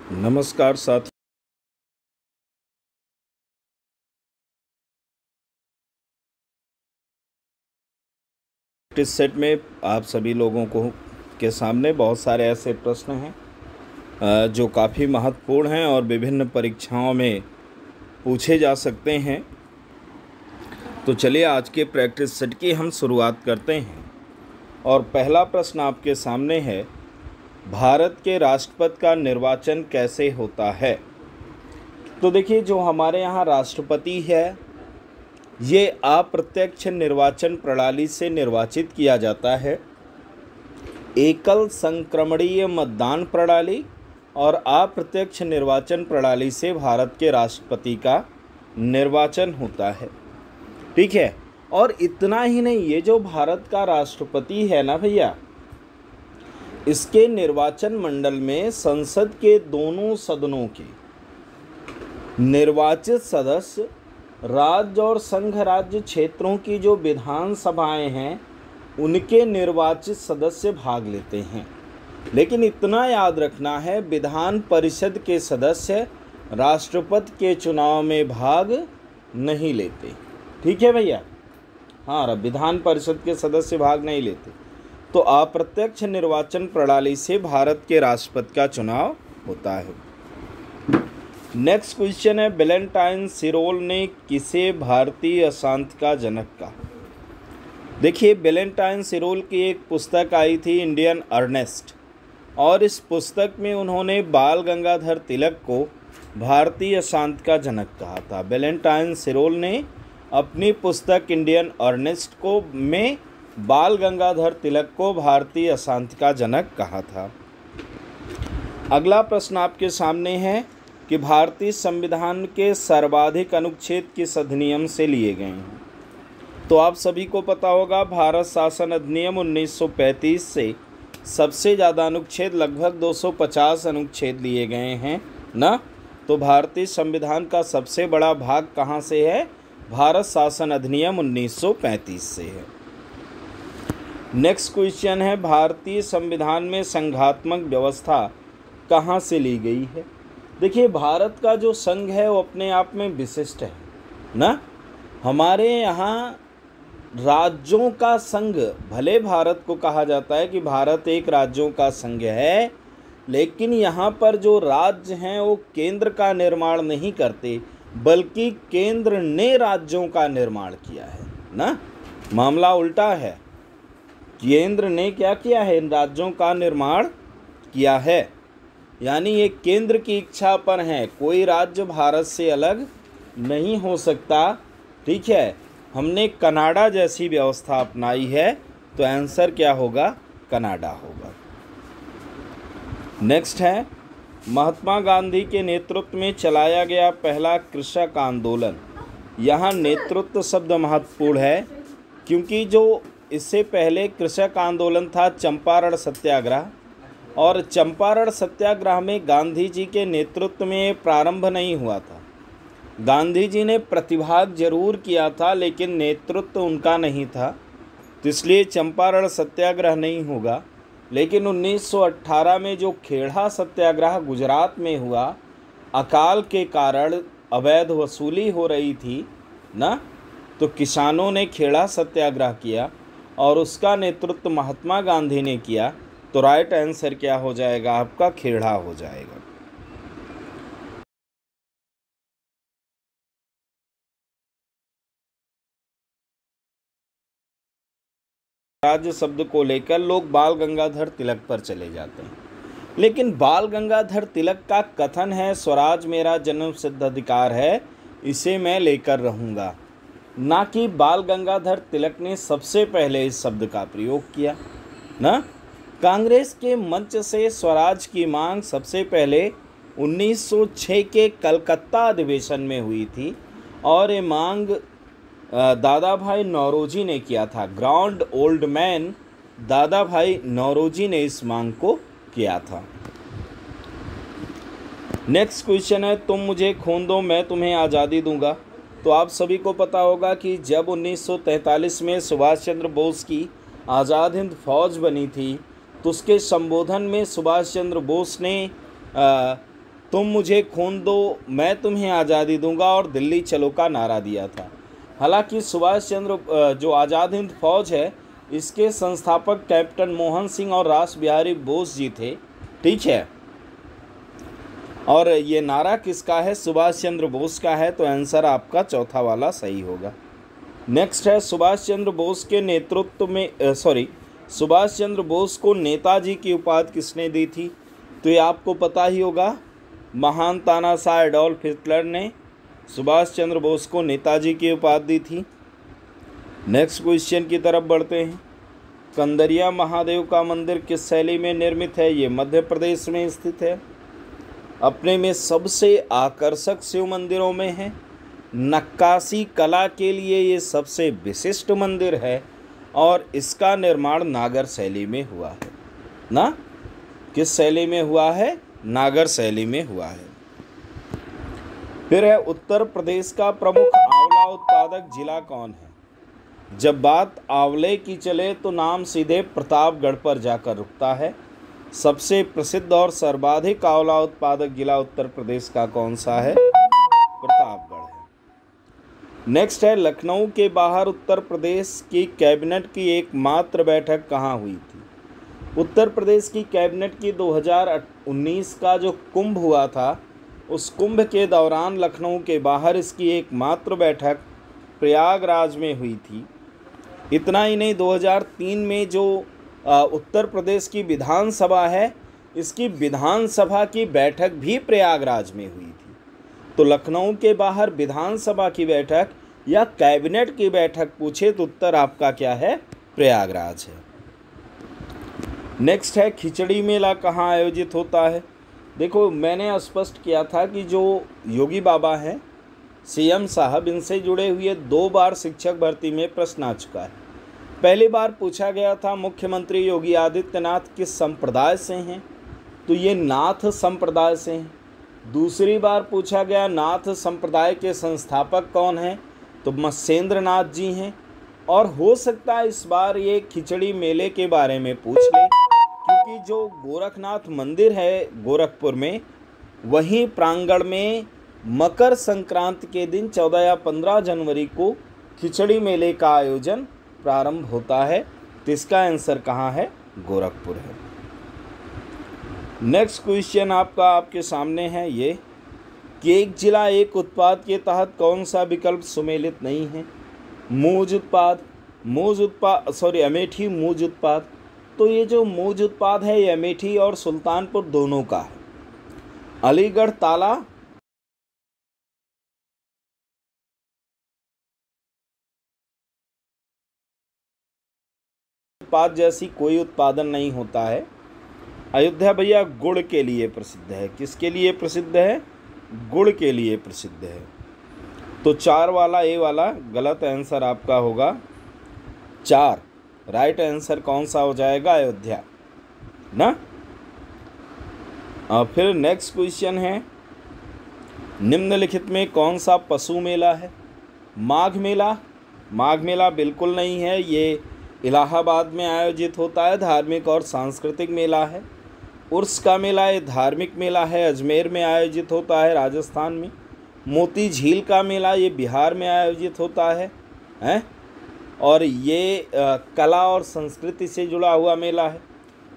नमस्कार साथियों। इस सेट में आप सभी लोगों को के सामने बहुत सारे ऐसे प्रश्न हैं जो काफ़ी महत्वपूर्ण हैं और विभिन्न परीक्षाओं में पूछे जा सकते हैं। तो चलिए आज के प्रैक्टिस सेट की हम शुरुआत करते हैं। और पहला प्रश्न आपके सामने है, भारत के राष्ट्रपति का निर्वाचन कैसे होता है? तो देखिए, जो हमारे यहाँ राष्ट्रपति है ये अप्रत्यक्ष निर्वाचन प्रणाली से निर्वाचित किया जाता है। एकल संक्रमणीय मतदान प्रणाली और अप्रत्यक्ष निर्वाचन प्रणाली से भारत के राष्ट्रपति का निर्वाचन होता है। ठीक है। और इतना ही नहीं, ये जो भारत का राष्ट्रपति है ना भैया, इसके निर्वाचन मंडल में संसद के दोनों सदनों के निर्वाचित सदस्य राज्य और संघ राज्य क्षेत्रों की जो विधानसभाएं हैं उनके निर्वाचित सदस्य भाग लेते हैं। लेकिन इतना याद रखना है, विधान परिषद के सदस्य राष्ट्रपति के चुनाव में भाग नहीं लेते। ठीक है भैया? हाँ, विधान परिषद के सदस्य भाग नहीं लेते। तो अप्रत्यक्ष निर्वाचन प्रणाली से भारत के राष्ट्रपति का चुनाव होता है। नेक्स्ट क्वेश्चन है, वैलेंटाइन सिरोल ने किसे भारतीय अशांति का जनक कहा? देखिए, वैलेंटाइन सिरोल की एक पुस्तक आई थी, इंडियन अर्नेस्ट, और इस पुस्तक में उन्होंने बाल गंगाधर तिलक को भारतीय अशांति का जनक कहा था। वैलेंटाइन सिरोल ने अपनी पुस्तक इंडियन अर्नेस्ट में बाल गंगाधर तिलक को भारतीय अशांति का जनक कहा था। अगला प्रश्न आपके सामने है कि भारतीय संविधान के सर्वाधिक अनुच्छेद किस अधिनियम से लिए गए हैं? तो आप सभी को पता होगा, भारत शासन अधिनियम 1935 से सबसे ज़्यादा अनुच्छेद, लगभग 250 अनुच्छेद लिए गए हैं ना। तो भारतीय संविधान का सबसे बड़ा भाग कहाँ से है? भारत शासन अधिनियम 1935 से है। नेक्स्ट क्वेश्चन है, भारतीय संविधान में संघात्मक व्यवस्था कहाँ से ली गई है? देखिए, भारत का जो संघ है वो अपने आप में विशिष्ट है ना। हमारे यहाँ राज्यों का संघ, भले भारत को कहा जाता है कि भारत एक राज्यों का संघ है, लेकिन यहाँ पर जो राज्य हैं वो केंद्र का निर्माण नहीं करते, बल्कि केंद्र ने राज्यों का निर्माण किया है ना। मामला उल्टा है, केंद्र ने क्या किया है? इन राज्यों का निर्माण किया है। यानी ये केंद्र की इच्छा पर है, कोई राज्य भारत से अलग नहीं हो सकता। ठीक है, हमने कनाडा जैसी व्यवस्था अपनाई है, तो आंसर क्या होगा? कनाडा होगा। नेक्स्ट है, महात्मा गांधी के नेतृत्व में चलाया गया पहला कृषक आंदोलन। यहाँ नेतृत्व शब्द महत्वपूर्ण है, क्योंकि जो इससे पहले कृषक आंदोलन था चंपारण सत्याग्रह, और चंपारण सत्याग्रह में गांधी जी के नेतृत्व में प्रारंभ नहीं हुआ था। गांधी जी ने प्रतिभाग जरूर किया था, लेकिन नेतृत्व उनका नहीं था, तो इसलिए चंपारण सत्याग्रह नहीं होगा। लेकिन 1918 में जो खेड़ा सत्याग्रह गुजरात में हुआ, अकाल के कारण अवैध वसूली हो रही थी ना, तो किसानों ने खेड़ा सत्याग्रह किया और उसका नेतृत्व महात्मा गांधी ने किया। तो राइट आंसर क्या हो जाएगा आपका? खेड़ा हो जाएगा। राज्य शब्द को लेकर लोग बाल गंगाधर तिलक पर चले जाते हैं, लेकिन बाल गंगाधर तिलक का कथन है, स्वराज मेरा जन्म सिद्ध अधिकार है, इसे मैं लेकर रहूँगा, ना कि बाल गंगाधर तिलक ने सबसे पहले इस शब्द का प्रयोग किया ना। कांग्रेस के मंच से स्वराज की मांग सबसे पहले 1906 के कलकत्ता अधिवेशन में हुई थी, और ये मांग दादा भाई नौरोजी ने किया था। ग्रांड ओल्ड मैन दादा भाई नौरोजी ने इस मांग को किया था। नेक्स्ट क्वेश्चन है, तुम मुझे खून दो मैं तुम्हें आज़ादी दूंगा। तो आप सभी को पता होगा कि जब 1943 में सुभाष चंद्र बोस की आज़ाद हिंद फौज बनी थी, तो उसके संबोधन में सुभाष चंद्र बोस ने तुम मुझे खून दो मैं तुम्हें आज़ादी दूंगा और दिल्ली चलो का नारा दिया था। हालांकि सुभाष चंद्र जो आज़ाद हिंद फौज है इसके संस्थापक कैप्टन मोहन सिंह और रास बिहारी बोस जी थे, ठीक है। और ये नारा किसका है? सुभाष चंद्र बोस का है, तो आंसर आपका चौथा वाला सही होगा। नेक्स्ट है, सुभाष चंद्र बोस के नेतृत्व में सुभाष चंद्र बोस को नेताजी की उपाधि किसने दी थी? तो ये आपको पता ही होगा, महान तानाशाह एडोल्फ हिटलर ने सुभाष चंद्र बोस को नेताजी की उपाधि दी थी। नेक्स्ट क्वेश्चन की तरफ बढ़ते हैं। कंदरिया महादेव का मंदिर किस शैली में निर्मित है? ये मध्य प्रदेश में स्थित है। अपने में सबसे आकर्षक शिव मंदिरों में है। नक्काशी कला के लिए ये सबसे विशिष्ट मंदिर है और इसका निर्माण नागर शैली में हुआ है ना। किस शैली में हुआ है? नागर शैली में हुआ है। फिर है, उत्तर प्रदेश का प्रमुख आंवला उत्पादक जिला कौन है? जब बात आंवले की चले तो नाम सीधे प्रतापगढ़ पर जाकर रुकता है। सबसे प्रसिद्ध और सर्वाधिक आंवला उत्पादक जिला उत्तर प्रदेश का कौन सा है? प्रतापगढ़ है। नेक्स्ट है, लखनऊ के बाहर उत्तर प्रदेश की कैबिनेट की एकमात्र बैठक कहाँ हुई थी? उत्तर प्रदेश की कैबिनेट की 2019 का जो कुंभ हुआ था, उस कुंभ के दौरान लखनऊ के बाहर इसकी एकमात्र बैठक प्रयागराज में हुई थी। इतना ही नहीं, 2003 में जो उत्तर प्रदेश की विधानसभा है, इसकी विधानसभा की बैठक भी प्रयागराज में हुई थी। तो लखनऊ के बाहर विधानसभा की बैठक या कैबिनेट की बैठक पूछे तो उत्तर आपका क्या है? प्रयागराज है। नेक्स्ट है, खिचड़ी मेला कहाँ आयोजित होता है? देखो, मैंने स्पष्ट किया था कि जो योगी बाबा हैं सीएम साहब, इनसे जुड़े हुए 2 बार शिक्षक भर्ती में प्रश्न आ चुका है। पहली बार पूछा गया था मुख्यमंत्री योगी आदित्यनाथ किस संप्रदाय से हैं, तो ये नाथ संप्रदाय से हैं। दूसरी बार पूछा गया नाथ संप्रदाय के संस्थापक कौन हैं, तो मत्स्येंद्र नाथ जी हैं। और हो सकता है इस बार ये खिचड़ी मेले के बारे में पूछ ले, क्योंकि जो गोरखनाथ मंदिर है गोरखपुर में, वहीं प्रांगण में मकर संक्रांति के दिन 14 या 15 जनवरी को खिचड़ी मेले का आयोजन प्रारंभ होता है। तो इसका आंसर कहाँ है? गोरखपुर है। नेक्स्ट क्वेश्चन आपके सामने है ये कि एक जिला एक उत्पाद के तहत कौन सा विकल्प सुमेलित नहीं है? अमेठी मूज उत्पाद। तो ये जो मूज उत्पाद है ये अमेठी और सुल्तानपुर दोनों का है। अलीगढ़ ताला उत्पाद जैसी कोई उत्पादन नहीं होता है। अयोध्या भैया गुड़ के लिए प्रसिद्ध है। किसके लिए प्रसिद्ध है? गुड़ के लिए प्रसिद्ध है। तो 4 वाला ए वाला गलत आंसर आपका होगा 4। राइट आंसर कौन सा हो जाएगा? अयोध्या ना। फिर नेक्स्ट क्वेश्चन है, निम्नलिखित में कौन सा पशु मेला है? माघ मेला? माघ मेला बिल्कुल नहीं है, ये इलाहाबाद में आयोजित होता है, धार्मिक और सांस्कृतिक मेला है। उर्स का मेला ये धार्मिक मेला है, अजमेर में आयोजित होता है, राजस्थान में। मोती झील का मेला ये बिहार में आयोजित होता है और ये कला और संस्कृति से जुड़ा हुआ मेला है।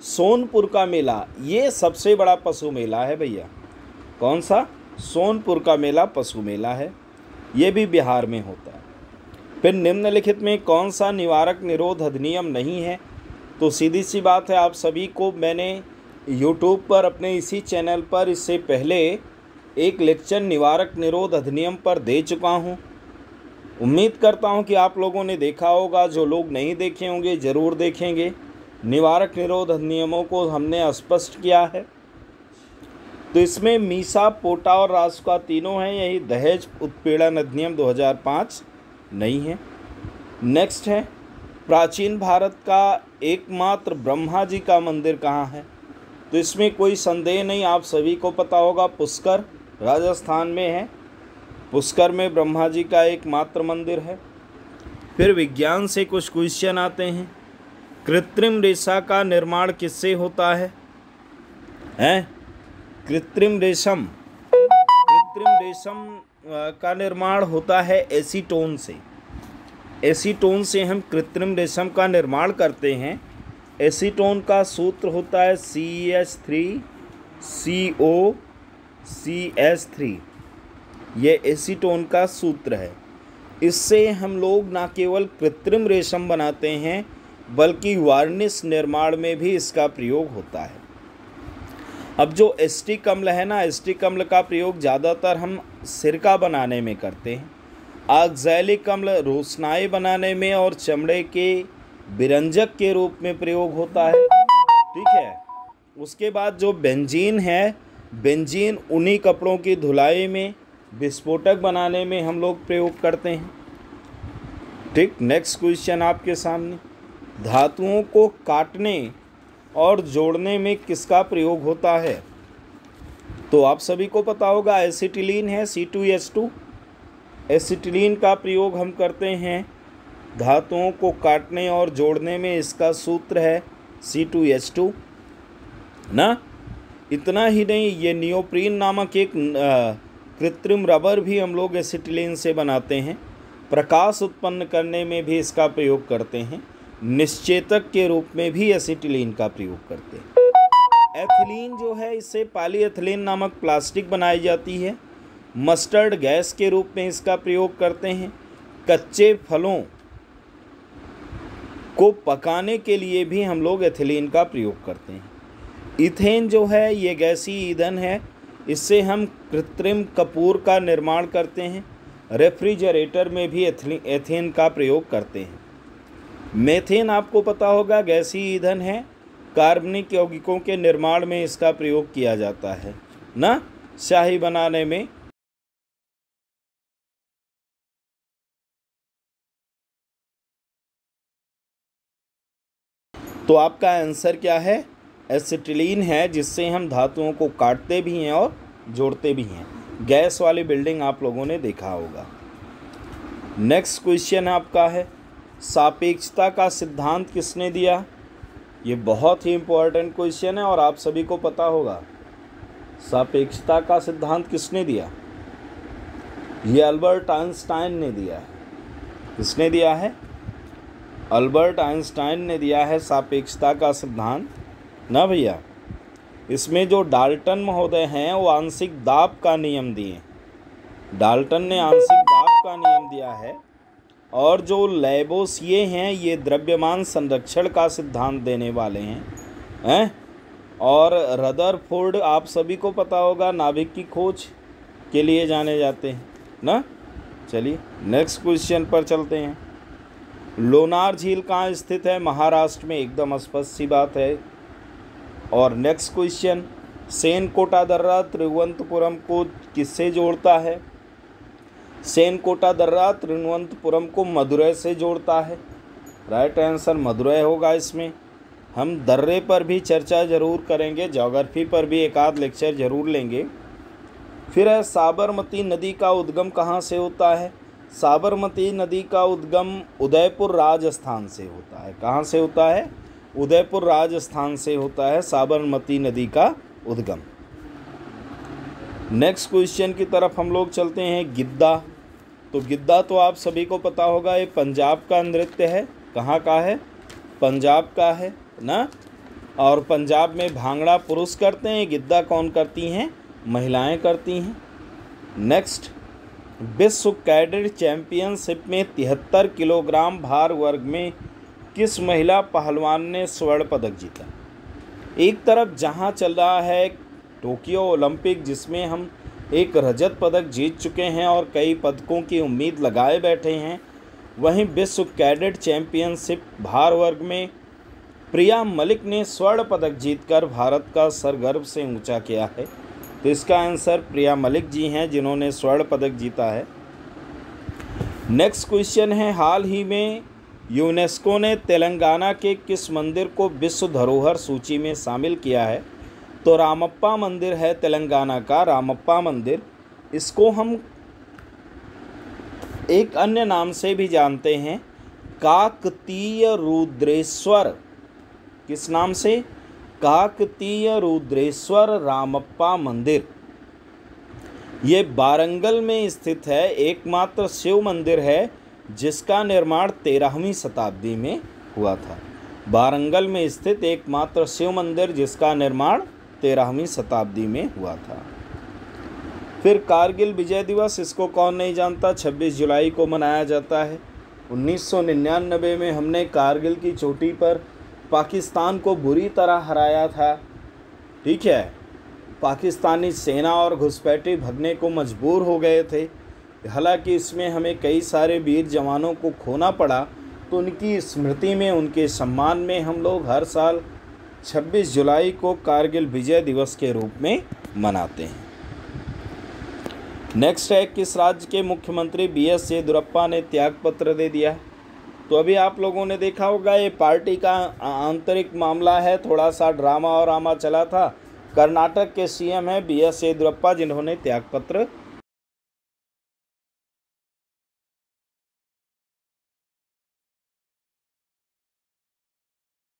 सोनपुर का मेला ये सबसे बड़ा पशु मेला है भैया। कौन सा? सोनपुर का मेला पशु मेला है, ये भी बिहार में होता है। फिर निम्नलिखित में कौन सा निवारक निरोध अधिनियम नहीं है? तो सीधी सी बात है, आप सभी को मैंने YouTube पर अपने इसी चैनल पर इससे पहले एक लेक्चर निवारक निरोध अधिनियम पर दे चुका हूं। उम्मीद करता हूं कि आप लोगों ने देखा होगा। जो लोग नहीं देखे होंगे ज़रूर देखेंगे। निवारक निरोध अधिनियमों को हमने स्पष्ट किया है। तो इसमें मीसा, पोटा और रासुका तीनों हैं। यही दहेज उत्पीड़न अधिनियम 2005 नहीं है। नेक्स्ट है, प्राचीन भारत का एकमात्र ब्रह्मा जी का मंदिर कहाँ है? तो इसमें कोई संदेह नहीं, आप सभी को पता होगा, पुष्कर राजस्थान में है। पुष्कर में ब्रह्मा जी का एकमात्र मंदिर है। फिर विज्ञान से कुछ क्वेश्चन आते हैं। कृत्रिम रेशा का निर्माण किससे होता है? कृत्रिम रेशम रेशम का निर्माण होता है एसीटोन से। एसीटोन से हम कृत्रिम रेशम का निर्माण करते हैं। एसीटोन का सूत्र होता है CH3COCH3। ये एसीटोन का सूत्र है। इससे हम लोग ना केवल कृत्रिम रेशम बनाते हैं बल्कि वार्निश निर्माण में भी इसका प्रयोग होता है। अब जो एस्टिक अम्ल है ना, एस्टिक अम्ल का प्रयोग ज़्यादातर हम सिरका बनाने में करते हैं। ऑक्सैलिक अम्ल रोशनाई बनाने में और चमड़े के विरंजक के रूप में प्रयोग होता है। ठीक है। उसके बाद जो बेंजीन है, बेंजीन ऊनी कपड़ों की धुलाई में, विस्फोटक बनाने में हम लोग प्रयोग करते हैं। ठीक। नेक्स्ट क्वेश्चन आपके सामने, धातुओं को काटने और जोड़ने में किसका प्रयोग होता है? तो आप सभी को पता होगा एसिटिलीन है, C2H2। एसिटिलीन का प्रयोग हम करते हैं धातुओं को काटने और जोड़ने में। इसका सूत्र है C2H2 ना। इतना ही नहीं, ये नियोप्रीन नामक एक कृत्रिम रबर भी हम लोग एसिटिलीन से बनाते हैं। प्रकाश उत्पन्न करने में भी इसका प्रयोग करते हैं। निश्चेतक के रूप में भी एसिटिलीन का प्रयोग करते हैं। एथिलीन जो है, इससे पॉलीएथिलीन नामक प्लास्टिक बनाई जाती है। मस्टर्ड गैस के रूप में इसका प्रयोग करते हैं। कच्चे फलों को पकाने के लिए भी हम लोग एथिलीन का प्रयोग करते हैं। इथेन जो है, ये गैसीय ईंधन है। इससे हम कृत्रिम कपूर का निर्माण करते हैं। रेफ्रिजरेटर में भी एथेन का प्रयोग करते हैं। मेथेन आपको पता होगा गैसीय ईंधन है। कार्बनिक यौगिकों के निर्माण में इसका प्रयोग किया जाता है ना, स्याही बनाने में। तो आपका आंसर क्या है? एसिटिलीन है, जिससे हम धातुओं को काटते भी हैं और जोड़ते भी हैं। गैस वाली बिल्डिंग आप लोगों ने देखा होगा। नेक्स्ट क्वेश्चन आपका है, सापेक्षता का सिद्धांत किसने दिया? ये बहुत ही इम्पोर्टेंट क्वेश्चन है और आप सभी को पता होगा। सापेक्षता का सिद्धांत किसने दिया? ये अल्बर्ट आइंस्टाइन ने दिया है। किसने दिया है? अल्बर्ट आइंस्टाइन ने दिया है सापेक्षता का सिद्धांत ना भैया। इसमें जो डाल्टन महोदय हैं वो आंशिक दाब का नियम दिए। डाल्टन ने आंशिक दाब का नियम दिया है। और जो लैबोसिए हैं, ये द्रव्यमान संरक्षण का सिद्धांत देने वाले हैं। और रदरफोर्ड आप सभी को पता होगा, नाभिक की खोज के लिए जाने जाते हैं ना। चलिए नेक्स्ट क्वेश्चन पर चलते हैं। लोनार झील कहाँ स्थित है? महाराष्ट्र में, एकदम स्पष्ट सी बात है। और नेक्स्ट क्वेश्चन, सेनकोटा दर्रा तिरुवनंतपुरम को किससे जोड़ता है? सेनकोटा दर्रा तिरुवनंतपुरम को मदुरै से जोड़ता है। राइट आंसर मदुरै होगा। इसमें हम दर्रे पर भी चर्चा ज़रूर करेंगे, ज्योग्राफी पर भी एक आध लेक्चर ज़रूर लेंगे। फिर है, साबरमती नदी का उद्गम कहाँ से होता है? साबरमती नदी का उद्गम उदयपुर राजस्थान से होता है। कहाँ से होता है? उदयपुर राजस्थान से होता है साबरमती नदी का उद्गम। नेक्स्ट क्वेश्चन की तरफ हम लोग चलते हैं। गिद्दा। तो गिद्दा तो आप सभी को पता होगा, ये पंजाब का नृत्य है। कहाँ का है? पंजाब का है ना। और पंजाब में भांगड़ा पुरुष करते हैं, गिद्दा कौन करती हैं? महिलाएं करती हैं। नेक्स्ट, विश्व कैडेट चैंपियनशिप में 73 किलोग्राम भार वर्ग में किस महिला पहलवान ने स्वर्ण पदक जीता? एक तरफ जहां चल रहा है टोक्यो ओलंपिक, जिसमें हम एक रजत पदक जीत चुके हैं और कई पदकों की उम्मीद लगाए बैठे हैं, वहीं विश्व कैडेट चैंपियनशिप भार वर्ग में प्रिया मलिक ने स्वर्ण पदक जीतकर भारत का सर गर्व से ऊंचा किया है। तो इसका आंसर प्रिया मलिक जी हैं, जिन्होंने स्वर्ण पदक जीता है। नेक्स्ट क्वेश्चन है, हाल ही में यूनेस्को ने तेलंगाना के किस मंदिर को विश्व धरोहर सूची में शामिल किया है? तो रामप्पा मंदिर है तेलंगाना का, रामप्पा मंदिर। इसको हम एक अन्य नाम से भी जानते हैं, काकतीय रुद्रेश्वर। किस नाम से? काकतीय रुद्रेश्वर रामप्पा मंदिर। ये वारंगल में स्थित है, एकमात्र शिव मंदिर है जिसका निर्माण 13वीं शताब्दी में हुआ था। वारंगल में स्थित एकमात्र शिव मंदिर जिसका निर्माण 13वीं शताब्दी में हुआ था। फिर कारगिल विजय दिवस, इसको कौन नहीं जानता, 26 जुलाई को मनाया जाता है। 1999 में हमने कारगिल की चोटी पर पाकिस्तान को बुरी तरह हराया था। ठीक है, पाकिस्तानी सेना और घुसपैठी भगने को मजबूर हो गए थे। हालांकि इसमें हमें कई सारे वीर जवानों को खोना पड़ा, तो उनकी स्मृति में, उनके सम्मान में हम लोग हर साल 26 जुलाई को कारगिल विजय दिवस के रूप में मनाते हैं। नेक्स्ट है, किस राज्य के मुख्यमंत्री BS येदियुरप्पा ने त्यागपत्र दे दिया? तो अभी आप लोगों ने देखा होगा, ये पार्टी का आंतरिक मामला है, थोड़ा सा ड्रामा और आमा चला था। कर्नाटक के CM हैं BS येदियुरप्पा, जिन्होंने त्यागपत्र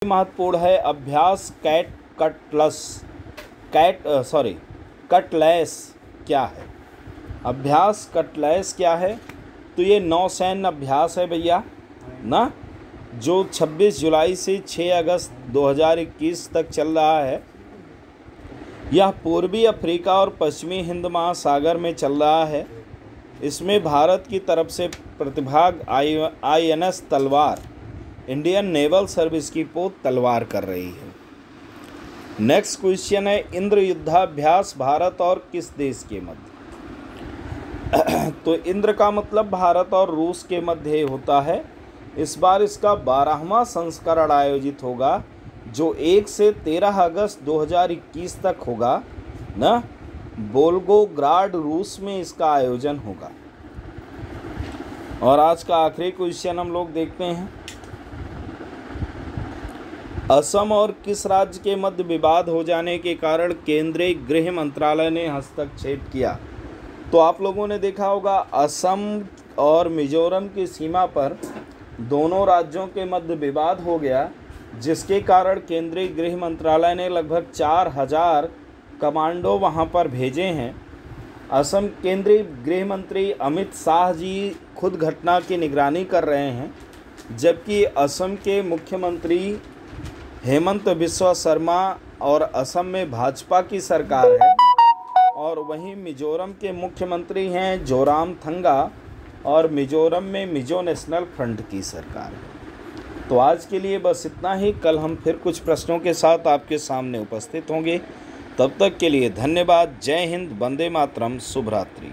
महत्वपूर्ण है। अभ्यास कटलैस क्या है? अभ्यास कटलैस क्या है? तो ये नौसैन्य अभ्यास है भैया ना, जो 26 जुलाई से 6 अगस्त 2021 तक चल रहा है। यह पूर्वी अफ्रीका और पश्चिमी हिंद महासागर में चल रहा है। इसमें भारत की तरफ से प्रतिभाग INS तलवार, इंडियन नेवल सर्विस की पोत तलवार कर रही है। नेक्स्ट क्वेश्चन है, इंद्र युद्धाभ्यास भारत और किस देश के मध्य? तो इंद्र का मतलब भारत और रूस के मध्य होता है। इस बार इसका 12वां संस्करण आयोजित होगा, जो 1 से 13 अगस्त 2021 तक होगा ना। वोल्गोग्राड रूस में इसका आयोजन होगा। और आज का आखिरी क्वेश्चन हम लोग देखते हैं, असम और किस राज्य के मध्य विवाद हो जाने के कारण केंद्रीय गृह मंत्रालय ने हस्तक्षेप किया? तो आप लोगों ने देखा होगा, असम और मिजोरम की सीमा पर दोनों राज्यों के मध्य विवाद हो गया, जिसके कारण केंद्रीय गृह मंत्रालय ने लगभग 4000 कमांडो वहां पर भेजे हैं। असम केंद्रीय गृह मंत्री अमित शाह जी खुद घटना की निगरानी कर रहे हैं, जबकि असम के मुख्यमंत्री हेमंत बिस्वा शर्मा और असम में भाजपा की सरकार है, और वहीं मिजोरम के मुख्यमंत्री हैं जोरामथंगा, और मिजोरम में मिजो नेशनल फ्रंट की सरकार है। तो आज के लिए बस इतना ही। कल हम फिर कुछ प्रश्नों के साथ आपके सामने उपस्थित होंगे। तब तक के लिए धन्यवाद। जय हिंद, वंदे मातरम, शुभ रात्रि।